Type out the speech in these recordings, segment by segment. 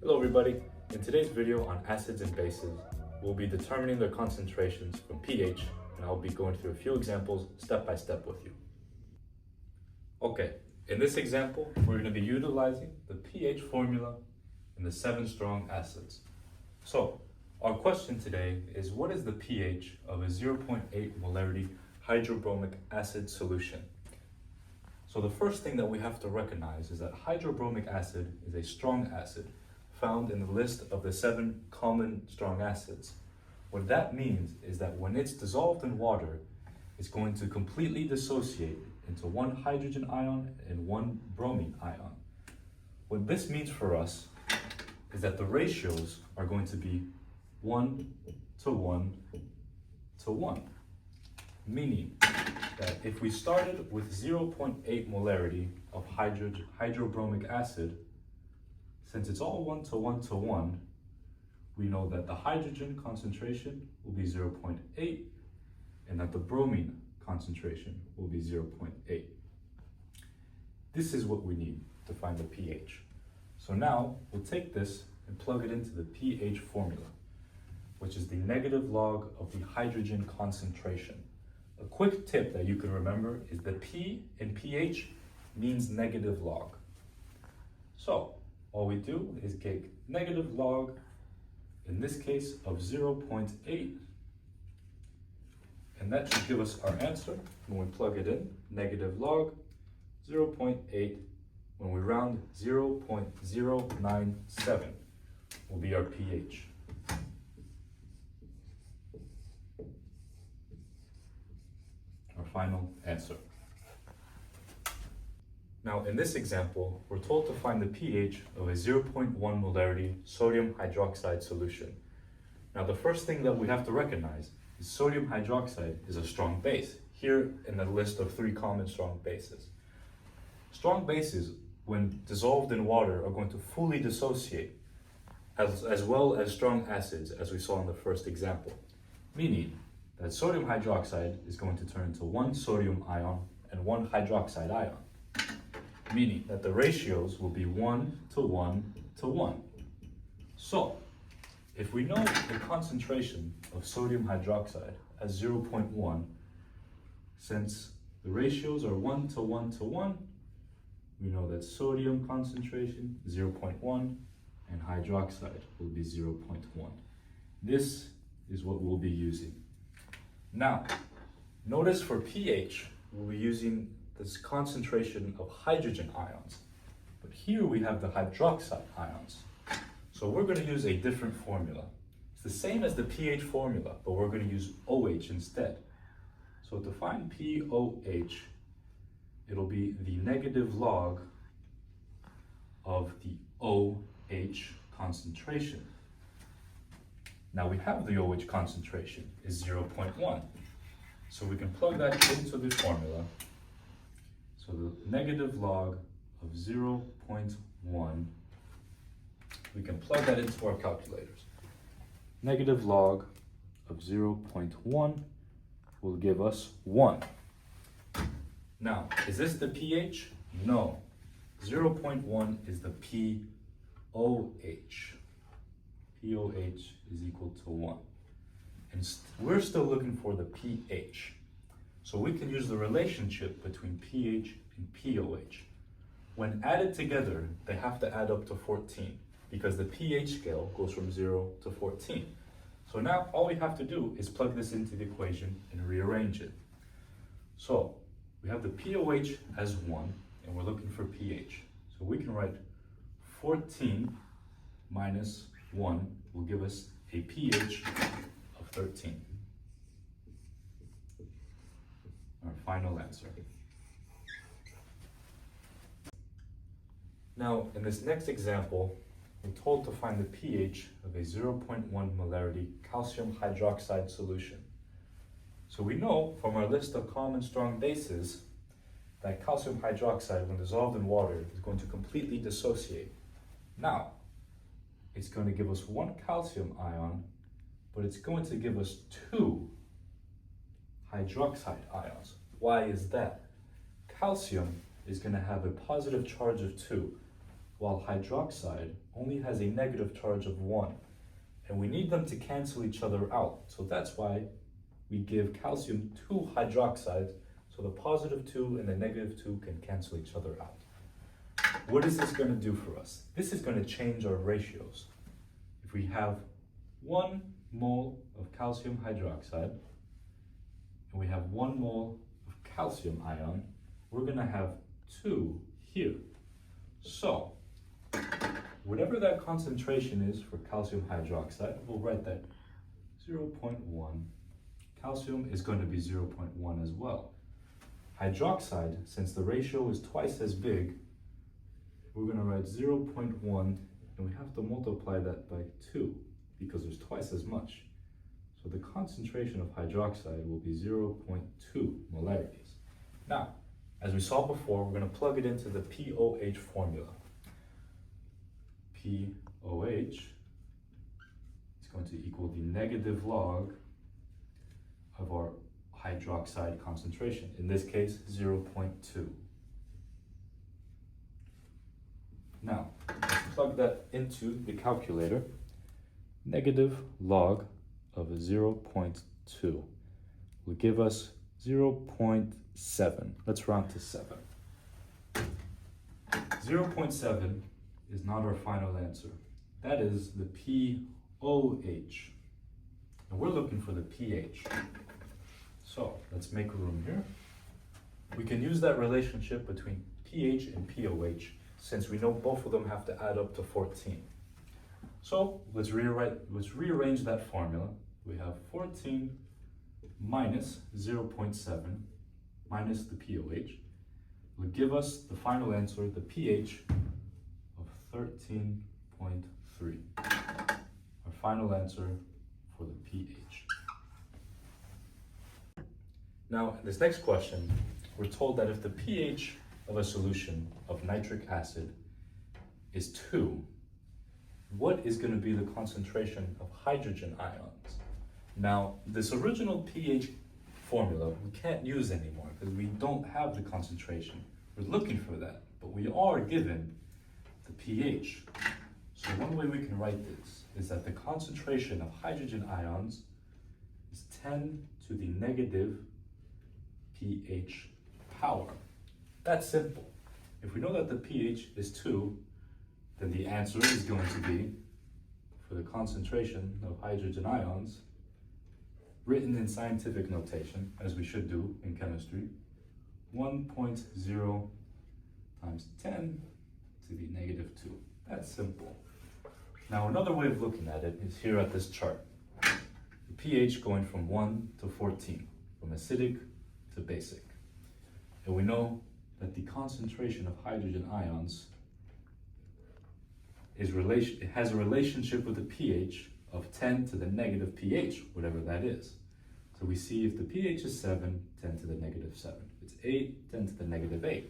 Hello everybody, in today's video on acids and bases, we'll be determining their concentrations from pH, and I'll be going through a few examples step by step with you. Okay, in this example, we're going to be utilizing the pH formula in the 7 strong acids. So, our question today is, what is the pH of a 0.8 molarity hydrobromic acid solution? So the first thing that we have to recognize is that hydrobromic acid is a strong acid found in the list of the 7 common strong acids. What that means is that when it's dissolved in water, it's going to completely dissociate into 1 hydrogen ion and 1 bromine ion. What this means for us is that the ratios are going to be 1 to 1 to 1, meaning that if we started with 0.8 molarity of hydrobromic acid, since it's all 1 to 1 to 1, we know that the hydrogen concentration will be 0.8 and that the bromine concentration will be 0.8. This is what we need to find the pH. So now we'll take this and plug it into the pH formula, which is the negative log of the hydrogen concentration. A quick tip that you can remember is the P in pH means negative log. So all we do is take negative log, in this case of 0.8, and that should give us our answer when we plug it in. Negative log 0.8, when we round 0.097 will be our pH. Our final answer. Now in this example, we're told to find the pH of a 0.1 molarity sodium hydroxide solution. Now the first thing that we have to recognize is sodium hydroxide is a strong base, here in the list of 3 common strong bases. Strong bases, when dissolved in water, are going to fully dissociate, as well as strong acids, as we saw in the first example, meaning that sodium hydroxide is going to turn into 1 sodium ion and 1 hydroxide ion, meaning that the ratios will be 1 to 1 to 1. So, if we know the concentration of sodium hydroxide as 0.1, since the ratios are 1 to 1 to 1, we know that sodium concentration 0.1 and hydroxide will be 0.1. This is what we'll be using. Now, notice for pH, we'll be using this concentration of hydrogen ions, but here we have the hydroxide ions. So we're going to use a different formula. It's the same as the pH formula, but we're going to use OH instead. So to find POH, it'll be the negative log of the OH concentration. Now we have the OH concentration is 0.1, so we can plug that into the formula. So the negative log of 0.1, we can plug that into our calculators. Negative log of 0.1 will give us 1. Now, is this the pH? No. 0.1 is the POH. POH is equal to 1. And we're still looking for the pH. So we can use the relationship between pH and POH. When added together, they have to add up to 14 because the pH scale goes from 0 to 14. So now all we have to do is plug this into the equation and rearrange it. So we have the POH as 1 and we're looking for pH. So we can write 14 minus 1 will give us a pH of 13. Our final answer. Now, in this next example, we're told to find the pH of a 0.1 molarity calcium hydroxide solution. So we know from our list of common strong bases that calcium hydroxide, when dissolved in water, is going to completely dissociate. Now, it's going to give us 1 calcium ion, but it's going to give us 2 hydroxide ions. Why is that? Calcium is going to have a positive charge of 2, while hydroxide only has a negative charge of 1. And we need them to cancel each other out. So that's why we give calcium 2 hydroxides, so the positive 2 and the negative 2 can cancel each other out. What is this going to do for us? This is going to change our ratios. If we have 1 mole of calcium hydroxide and we have 1 mole of calcium ion, we're going to have 2 here. So whatever that concentration is for calcium hydroxide, we'll write that 0.1. Calcium is going to be 0.1 as well. Hydroxide, since the ratio is twice as big, we're going to write 0.1, and we have to multiply that by 2 because there's twice as much. So the concentration of hydroxide will be 0.2 molarities. Now, as we saw before, we're going to plug it into the POH formula. POH is going to equal the negative log of our hydroxide concentration, in this case 0.2. Now, let's plug that into the calculator. Negative log of 0.2 will give us 0.7. Let's round to 7. 0.7 is not our final answer. That is the POH. And we're looking for the pH. So let's make room here. We can use that relationship between pH and POH since we know both of them have to add up to 14. So let's rearrange that formula. We have 14 minus 0.7 minus the POH will give us the final answer, the pH of 13.3. Our final answer for the pH. Now, in this next question, we're told that if the pH of a solution of nitric acid is 2, what is going to be the concentration of hydrogen ions? Now, this original pH formula we can't use anymore because we don't have the concentration. We're looking for that, but we are given the pH. So one way we can write this is that the concentration of hydrogen ions is 10 to the negative pH power. That's simple. If we know that the pH is 2, then the answer is going to be, for the concentration of hydrogen ions, written in scientific notation, as we should do in chemistry, 1.0 times 10 to the negative 2. That's simple. Now, another way of looking at it is here at this chart. The pH going from 1 to 14, from acidic to basic. And we know that the concentration of hydrogen ions it has a relationship with the pH of 10 to the negative pH, whatever that is. So we see if the pH is 7, 10 to the negative 7. If it's 8, 10 to the negative 8.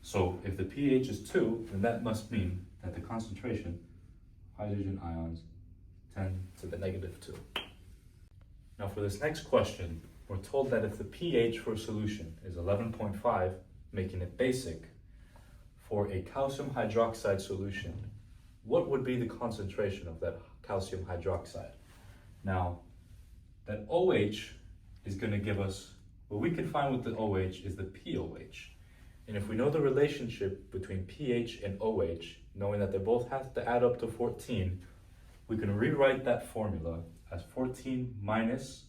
So if the pH is 2, then that must mean that the concentration of hydrogen ions 10 to the negative 2. Now for this next question, we're told that if the pH for a solution is 11.5, making it basic, for a calcium hydroxide solution, what would be the concentration of that calcium hydroxide? Now, that OH is going to give us, what we can find with the OH is the POH. And if we know the relationship between pH and OH, knowing that they both have to add up to 14, we can rewrite that formula as 14 minus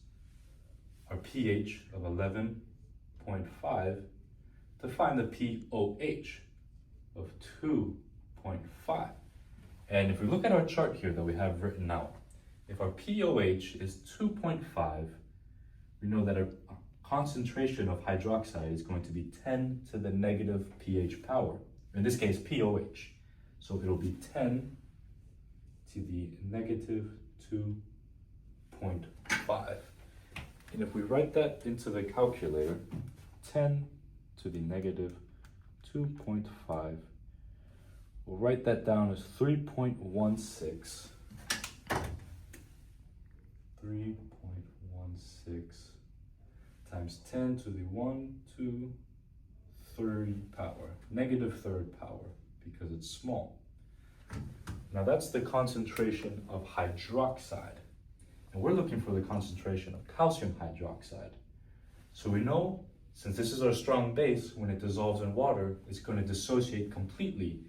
our pH of 11.5 to find the POH of 2.5. And if we look at our chart here that we have written out, if our POH is 2.5, we know that our concentration of hydroxide is going to be 10 to the negative pH power. In this case, POH. So it'll be 10 to the negative 2.5. And if we write that into the calculator, 10 to the negative 2.5, we'll write that down as 3.16. 3.16 times 10 to the 1, 2, third power, negative third power. because it's small. Now that's the concentration of hydroxide. And we're looking for the concentration of calcium hydroxide. So we know, since this is our strong base, when it dissolves in water, it's going to dissociate completely,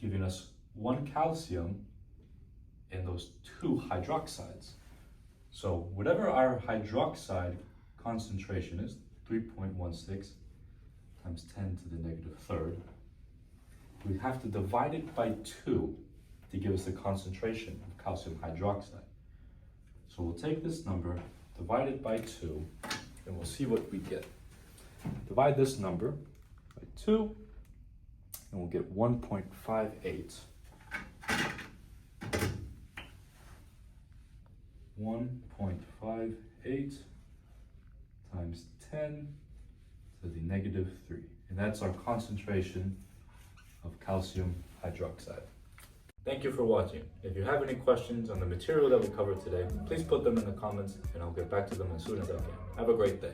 giving us 1 calcium and those 2 hydroxides. So whatever our hydroxide concentration is, 3.16 times 10 to the negative third, we have to divide it by 2 to give us the concentration of calcium hydroxide. So we'll take this number, divide it by 2, and we'll see what we get. Divide this number by 2, and we'll get 1.58. 1.58 times 10 to the negative 3. And that's our concentration of calcium hydroxide. Thank you for watching. If you have any questions on the material that we covered today, please put them in the comments and I'll get back to them as soon as I can. Have a great day.